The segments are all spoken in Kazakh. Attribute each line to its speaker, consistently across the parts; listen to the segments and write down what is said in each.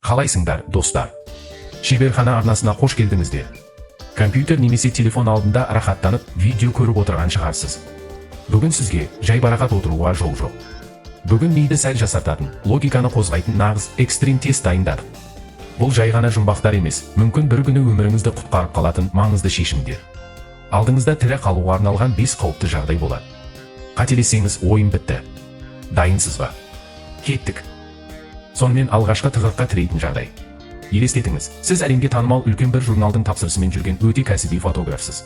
Speaker 1: Қалайсыңдар, достар? Шеберхана арнасына қош келдіңіздер. Компьютер немесе телефон алдында рахаттанып видео көріп отырған шығарсыз. Бүгін сізге жайбарақат отыруға жол жоқ. Бүгін миды сәл жасартатын, логиканы қозғайтын нағыз экстрим тест дайындадық. Бұл жай ғана жұмбақтар емес, мүмкін бір күні өміріңізді құтқарып қалатын маңызды шешімдер. Алдыңызда тірі қалуға арналған 5 қауіпті жағдай болады. Қателессеңіз, ойын бітті. Дайынсыз ба? Кеттік. Сонымен алғашқы тығырыққа тірейтін жағдай. Елестетіңіз, сіз әлемге танымал үлкен бір журналдың тапсырысымен жүрген өте кәсіби фотографсыз.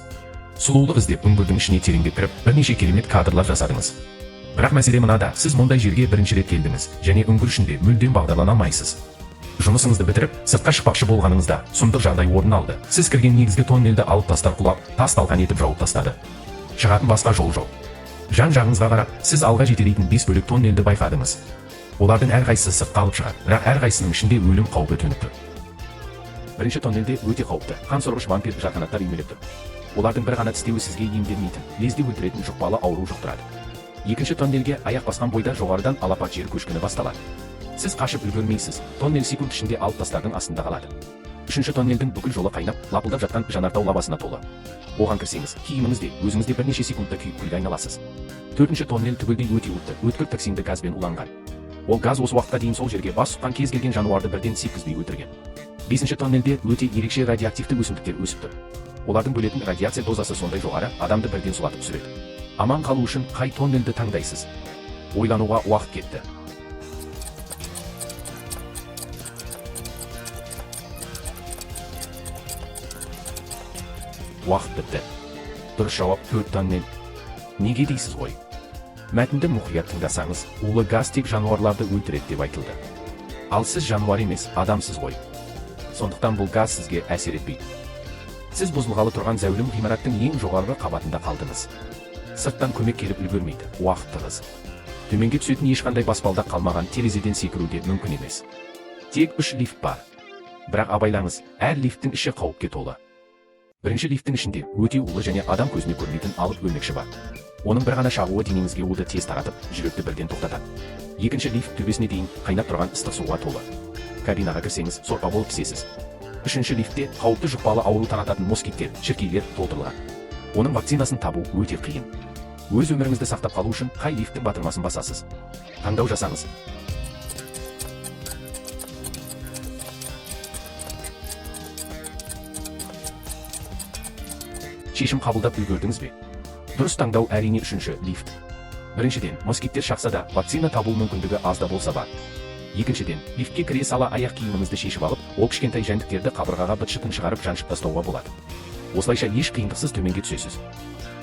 Speaker 1: Сұлулық іздеп үңгірдің ішіне тереңдеп кіріп, бірнеше керемет кадрлар жасадыңыз. Бірақ мәселе мынада, сіз мұндай жерге бірінші рет келдіңіз, және үңгір ішінде мүлдем бағдарлана алмайсыз. Жұмысыңызды бітіріп, сыртқа шықпақшы болғаныңызда, сұмдық жағдай орын алды. Сіз кірген негізгі тоннельді алып тастар құлап, тас-талқан етіп жауып тастады. Шығатын басқа жол жоқ. Жан-жағыңызға қарап, сіз алға жетелейтін 5 бөлек тоннельді байқадыңыз. Олардың әрқайсысы сыртқа алып шығады, бірақ әрқайсының ішінде өлім қаупі төніп тұр. Бірінші тоннельде өте қауіпті, қан сорғыш вампир жарқанаттар үймелеп тұр. Олардың бір ғана тістеуі сізге емделмейтін, лезде өлтіретін жұқпалы ауру жұқтырады. Екінші тоннельге аяқ басқан бойда жоғарыдан алапат жер көшкіні басталады. Сіз қашып үлгермейсіз, тоннель секунд ішінде алып тастардың астында қалады. Үшінші тоннельдің бүкіл жолы қайнап, лапылдап жатқан жанартау лавасына толы. Оған кірсеңіз, киіміңізде, өзіңізде бірнеше секундта күйіп күлге айналасыз. Төртінші тоннель түгелдей өте өтті, өткір токсинді газбен уланған. Ол газ осы уақытқа дейін сол жерге бас сұққан кез келген жануарды бірден сепкізбей өлтірген. Бесінші тоннельде өте ерекше радиоактивті өсімдіктер өсіп тұр. Олардың бөлетін радиация дозасы сондай жоғары, адамды бірден сұлатып түсіреді. Аман қалу үшін қай тоннельді таңдайсыз? Ойлануға уақыт кетті. Уақыт бітті. Дұрыс жауап 4 тоннель. Неге дейсіз ғой? Мәтінді мұқият тыңдасаңыз, улы газ тек жануарларды өлтіреді деп айтылды. Ал сіз жануар емес, адамсыз ғой. Сондықтан бұл газ сізге әсер етпейді. Сіз бұзылғалы тұрған зәулім ғимараттың ең жоғарғы қабатында қалдыңыз. Сырттан көмек келіп үлгермейді, уақыт тығыз. Төменге түсетін ешқандай баспалдақ қалмаған, терезеден секіру де мүмкін емес. Тек 3 лифт бар. Бірақ абайлаңыз, әр лифттің іші қауіпке толы. Бірінші лифттің ішінде өте улы және адам көзіне көрмейтін алып өлмекші бар. Оның бір ғана шағуы денеңізге уды тез таратып, жүректі бірден тоқтатады. Екінші лифт төбесіне дейін қайнап тұрған ыстық суға толы. Кабинаға кірсеңіз, сорпа болып пісесіз. Үшінші лифтте қауіпті жұқпалы ауру тарататын москиттер, шіркейлер толтырылған. Оның вакцинасын табу өте қиын. Өз өміріңізді сақтап қалу үшін қай лифттің батырмасын басасыз? Таңдау жасаңыз. Шешім қабылдап үлгердіңіз бе? Дұрыс таңдау әрине үшінші лифт. Біріншіден, москиттер шақса да, вакцина табу мүмкіндігі аз да болса бар. Екіншіден, лифтке кіре сала аяқ киіміңізді шешіп алып, ол кішкентай жәндіктерді қабырғаға быт-шытын шығарып жаншып тастауға болады. Осылайша еш қиындықсыз төменге түсесіз.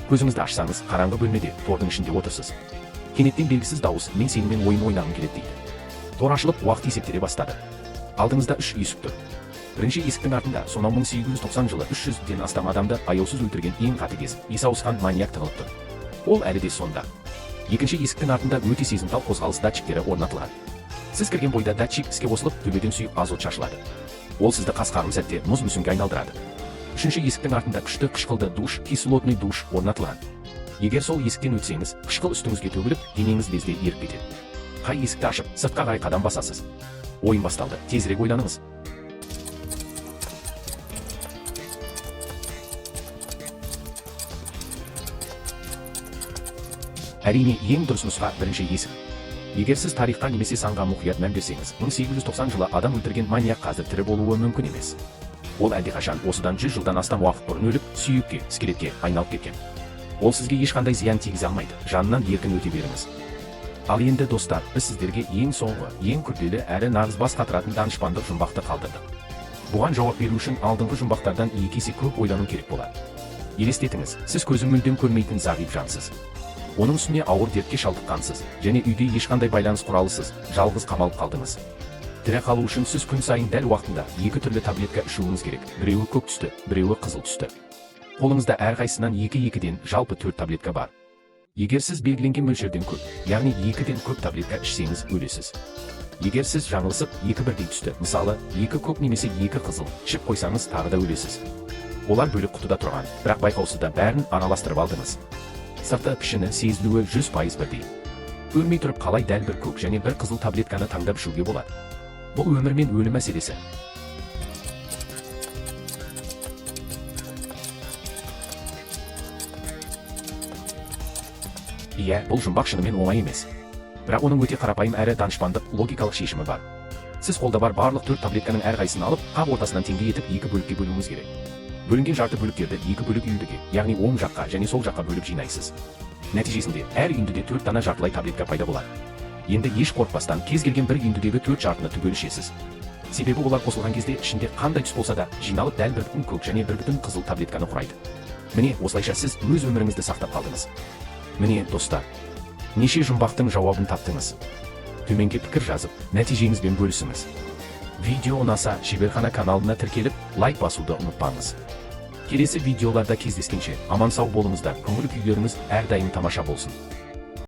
Speaker 1: Көзіңізді ашсаңыз, қараңғы бөлмеде, тордың ішінде отырсыз. Кенеттен белгісіз дауыс, мен сенімен ойын ойнағым келеді дейді. Тор ашылып, уақыт есептеле бастады. Алдыңызда 3 есік тұр. Бірінші есіктің артында сонау 1890 жылы 300-ден астам адамды аяусыз өлтірген ең қатыгез, есі ауысқан маньяк тығылып тұр. Ол әлі де сонда. Екінші есіктің артында өте сезімтал қозғалыс датчиктері орнатылған. Сіз кірген бойда датчик іске қосылып, төбеден сұйық азот шашылады. Ол сізді қас-қағым сәтте мұз мүсінге айналдырады. Үшінші есіктің артында күшті қышқылды душ, кислотный душ орнатылған. Егер сол есіктен өтсеңіз, қышқыл үстіңізге төгіліп, денеңіз лезде еріп кетеді. Қай есікті ашып, сыртқа қарай қадам басасыз? Ойын басталды, тезірек ойланыңыз. Әрине, ең дұрыс нұсқа бірінші есік. Егер сіз тарихқа немесе санға мұқият мән берсеңіз, 1890 жылы адам өлтірген маньяк қазір тірі болуы мүмкін емес. Ол әлдеқашан осыдан 100 жылдан астам уақыт бұрын өліп, сүйекке, скелетке айналып кеткен. Ол сізге ешқандай зиян тигізе алмайды, жанынан еркін өте беріңіз. Ал енді достар, біз сіздерге ең соңғы, ең күрделі әрі нағыз бас қатыратын данышпандық жұмбақты қалдырдық. Бұған жауап беру үшін алдыңғы жұмбақтардан 2 есе көп ойлану керек болады. Елестетіңіз, сіз көзі мүлдем көрмейтін зағип жансыз. Оның үстіне ауыр дертке шалдыққансыз, және үйде ешқандай байланыс құралысыз, жалғыз қамалып қалдыңыз. Тірі қалу үшін сіз күн сайын дәл уақытында 2 түрлі таблетка ішуіңіз керек. Біреуі көк түсті, біреуі қызыл түсті. Қолыңызда әрқайсынан 2-2-ден жалпы 4 таблетка бар. Егер сіз белгіленген мөлшерден көп, яғни 2-ден көп таблетка ішсеңіз өлесіз. Егер сіз жаңылысып 2-бірдей түсті, мысалы 2 көк немесе 2 қызыл ішіп қойсаңыз тағы да өлесіз. Олар бөлек құтыда тұрған, бірақ байқаусызда бәрін араластырып алдыңыз. Сырты пішіні сезілуі 100% бірдей. Өлмей тұрып қалай дәл бір көк және бір қызыл таблетканы таңдап ішуге болады? Бұл өмір мен өлім мәселесі. Иә, бұл жұмбақ шынымен оңай емес. Бірақ оның өте қарапайым әрі данышпандық логикалық шешімі бар. Сіз қолда бар барлық 4 таблетканың әрқайсысын алып, қақ ортасынан теңдей етіп 2 бөлікке бөлуіңіз керек. Бөлінген жарты бөліктерді 2 бөлік үйіндіге, яғни оң жаққа және сол жаққа бөліп жинайсыз. Нәтижесінде әр үйіндіде 4 дана жартылай таблетка пайда болады. Енді еш қорықпастан кез келген бір үйіндідегі 4 жартыны түгел ішесіз. Себебі олар қосылған кезде ішінде қандай түс болса да, жиналып дәл 1 бүтін көк және 1 бүтін қызыл таблетканы құрайды. Міне, осылайша сіз өз өміріңізді сақтап қалдыңыз. Міне, достар, неше жұмбақтың жауабын таптыңыз? Төменге пікір жазып, нәтижеңізбен бөлісіңіз. Видео ұнаса, Шеберхана каналына тіркеліп, лайк басуды ұмытпаңыз. Келесі видеоларда кездескенше, аман сау болыңыздар, көңіл күйлеріңіз әрдайым тамаша болсын.